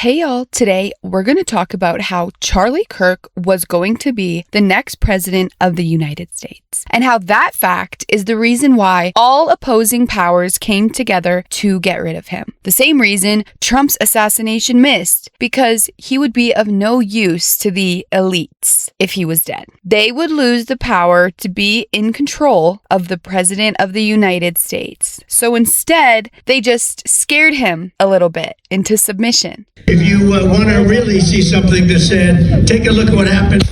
Hey y'all, today we're going to talk about how Charlie Kirk was going to be the next president of the United States, and how that fact is the reason why all opposing powers came together to get rid of him. The same reason Trump's assassination missed, because he would be of no use to the elites if he was dead. They would lose the power to be in control of the president of the United States. So instead, they just scared him a little bit into submission. If you want to really see something that's said, take a look at what happened.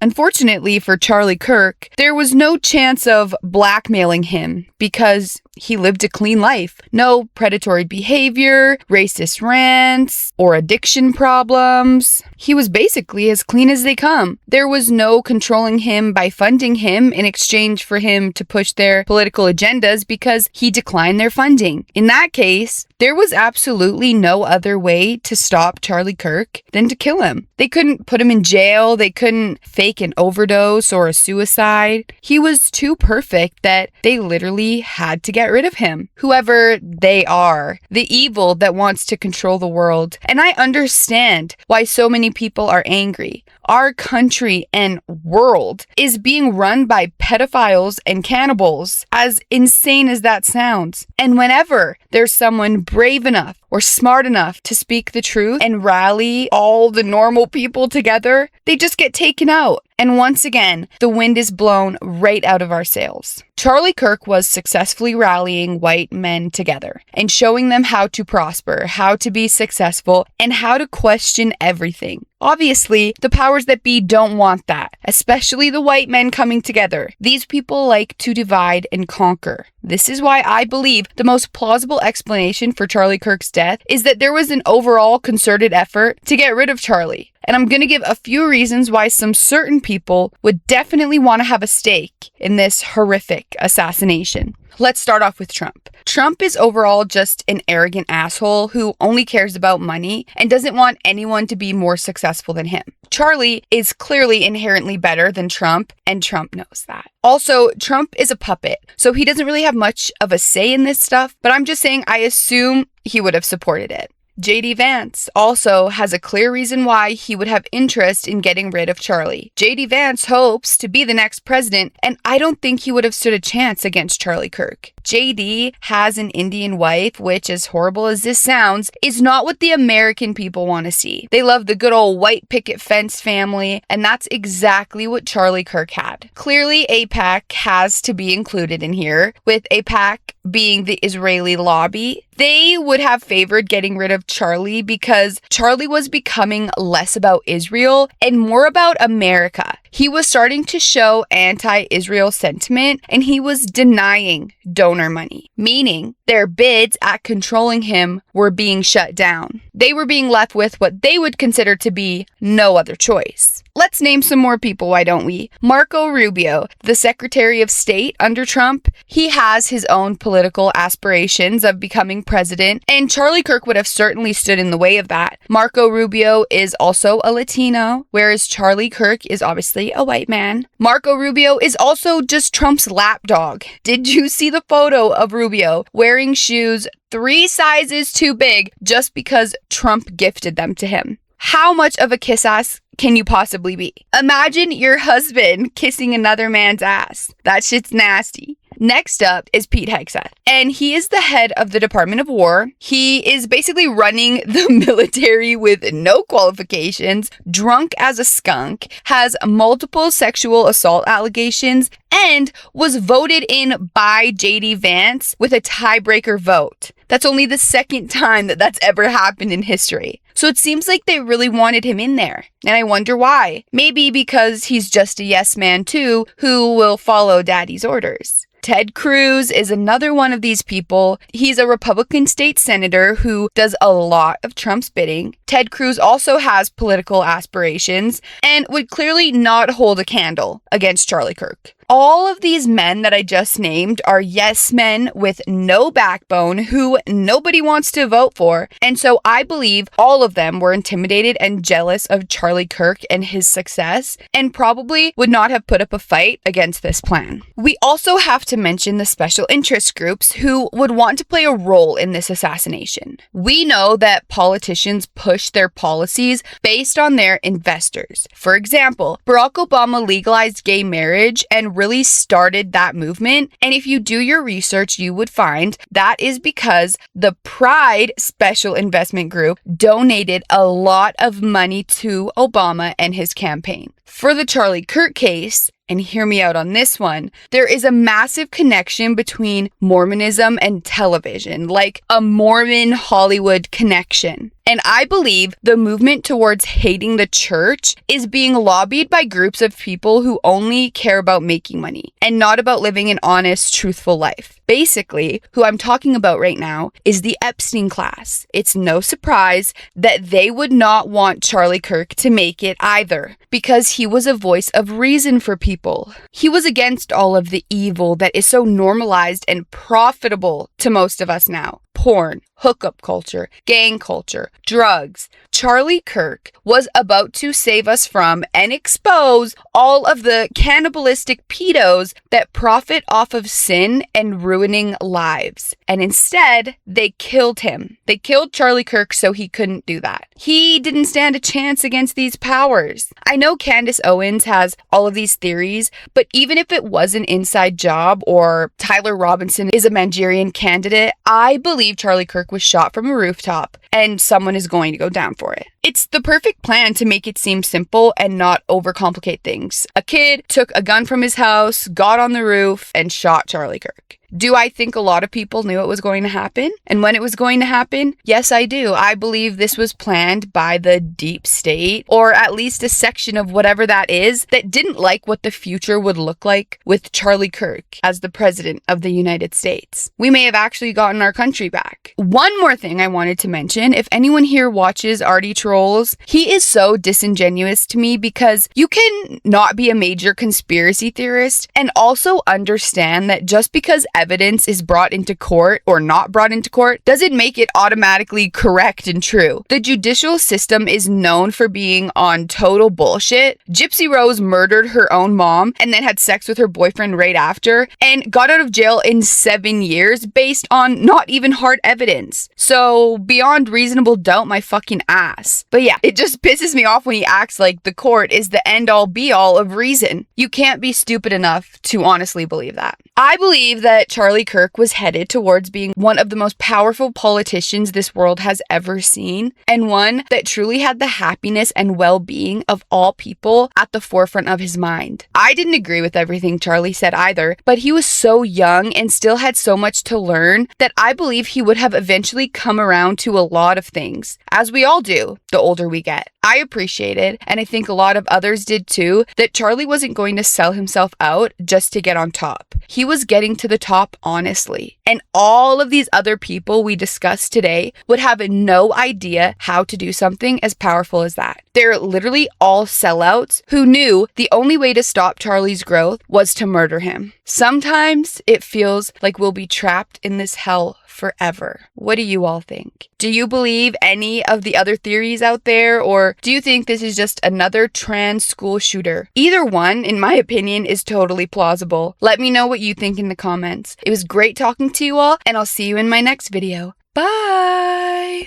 Unfortunately for Charlie Kirk, there was no chance of blackmailing him because he lived a clean life. No predatory behavior, racist rants, or addiction problems. He was basically as clean as they come. There was no controlling him by funding him in exchange for him to push their political agendas because he declined their funding. In that case, there was absolutely no other way to stop Charlie Kirk than to kill him. They couldn't put him in jail. They couldn't fake an overdose or a suicide. He was too perfect that they literally had to get rid of him. Whoever they are, the evil that wants to control the world. And I understand why so many people are angry. Our country and world is being run by pedophiles and cannibals, as insane as that sounds. And whenever there's someone brave enough or smart enough to speak the truth and rally all the normal people together, they just get taken out. And once again, the wind is blown right out of our sails. Charlie Kirk was successfully rallying white men together and showing them how to prosper, how to be successful, and how to question everything. Obviously, the powers that be don't want that, especially the white men coming together. These people like to divide and conquer. This is why I believe the most plausible explanation for Charlie Kirk's death is that there was an overall concerted effort to get rid of Charlie. And I'm going to give a few reasons why some certain people would definitely want to have a stake in this horrific assassination. Let's start off with Trump. Trump is overall just an arrogant asshole who only cares about money and doesn't want anyone to be more successful than him. Charlie is clearly inherently better than Trump, and Trump knows that. Also, Trump is a puppet, so he doesn't really have much of a say in this stuff, but I'm just saying I assume he would have supported it. J.D. Vance also has a clear reason why he would have interest in getting rid of Charlie. J.D. Vance hopes to be the next president, and I don't think he would have stood a chance against Charlie Kirk. J.D. has an Indian wife, which, as horrible as this sounds, is not what the American people want to see. They love the good old white picket fence family, and that's exactly what Charlie Kirk had. Clearly, AIPAC has to be included in here, with AIPAC being the Israeli lobby. They would have favored getting rid of Charlie because Charlie was becoming less about Israel and more about America. He was starting to show anti-Israel sentiment, and he was denying donor money, meaning their bids at controlling him were being shut down. They were being left with what they would consider to be no other choice. Let's name some more people, why don't we? Marco Rubio, the Secretary of State under Trump, he has his own political aspirations of becoming president, and Charlie Kirk would have certainly stood in the way of that. Marco Rubio is also a Latino, whereas Charlie Kirk is obviously a white man. Marco Rubio is also just Trump's lapdog. Did you see the photo of Rubio wearing shoes 3 sizes too big just because Trump gifted them to him? How much of a kiss ass can you possibly be? Imagine your husband kissing another man's ass. That shit's nasty. Next up is Pete Hegseth, and he is the head of the Department of War. He is basically running the military with no qualifications, drunk as a skunk, has multiple sexual assault allegations, and was voted in by J.D. Vance with a tiebreaker vote. That's only the second time that that's ever happened in history. So it seems like they really wanted him in there. And I wonder why. Maybe because he's just a yes man too, who will follow daddy's orders. Ted Cruz is another one of these people. He's a Republican state senator who does a lot of Trump's bidding. Ted Cruz also has political aspirations and would clearly not hold a candle against Charlie Kirk. All of these men that I just named are yes men with no backbone who nobody wants to vote for. And so I believe all of them were intimidated and jealous of Charlie Kirk and his success, and probably would not have put up a fight against this plan. We also have to mention the special interest groups who would want to play a role in this assassination. We know that politicians push their policies based on their investors. For example, Barack Obama legalized gay marriage and really started that movement. And if you do your research, you would find that is because the Pride Special Investment Group donated a lot of money to Obama and his campaign. For the Charlie Kirk case, and hear me out on this one, there is a massive connection between Mormonism and television, like a Mormon Hollywood connection. And I believe the movement towards hating the church is being lobbied by groups of people who only care about making money and not about living an honest, truthful life. Basically, who I'm talking about right now is the Epstein class. It's no surprise that they would not want Charlie Kirk to make it either, because he was a voice of reason for people. He was against all of the evil that is so normalized and profitable to most of us now. Porn, hookup culture, gang culture, drugs. Charlie Kirk was about to save us from and expose all of the cannibalistic pedos that profit off of sin and ruining lives. And instead, they killed him. They killed Charlie Kirk so he couldn't do that. He didn't stand a chance against these powers. I know Candace Owens has all of these theories, but even if it was an inside job or Tyler Robinson is a Manchurian candidate, I believe Charlie Kirk was shot from a rooftop and someone is going to go down for it. It's the perfect plan to make it seem simple and not overcomplicate things. A kid took a gun from his house, got on the roof, and shot Charlie Kirk. Do I think a lot of people knew it was going to happen? And when it was going to happen? Yes, I do. I believe this was planned by the deep state, or at least a section of whatever that is, that didn't like what the future would look like with Charlie Kirk as the president of the United States. We may have actually gotten our country back. One more thing I wanted to mention, if anyone here watches Artie Trolls, he is so disingenuous to me because you can not be a major conspiracy theorist and also understand that just because evidence is brought into court or not brought into court doesn't make it automatically correct and true. The judicial system is known for being on total bullshit. Gypsy Rose murdered her own mom and then had sex with her boyfriend right after and got out of jail in 7 years based on not even hard evidence. So beyond reasonable doubt, my fucking ass. But yeah, it just pisses me off when he acts like the court is the end all be all of reason. You can't be stupid enough to honestly believe that. I believe that Charlie Kirk was headed towards being one of the most powerful politicians this world has ever seen, and one that truly had the happiness and well-being of all people at the forefront of his mind. I didn't agree with everything Charlie said either, but he was so young and still had so much to learn that I believe he would have eventually come around to a lot of things, as we all do the older we get. I appreciated, and I think a lot of others did too, that Charlie wasn't going to sell himself out just to get on top. He was getting to the top honestly. And all of these other people we discussed today would have no idea how to do something as powerful as that. They're literally all sellouts who knew the only way to stop Charlie's growth was to murder him. Sometimes it feels like we'll be trapped in this hell forever. What do you all think? Do you believe any of the other theories out there, or do you think this is just another trans school shooter? Either one, in my opinion, is totally plausible. Let me know what you think in the comments. It was great talking to you all, and I'll see you in my next video. Bye!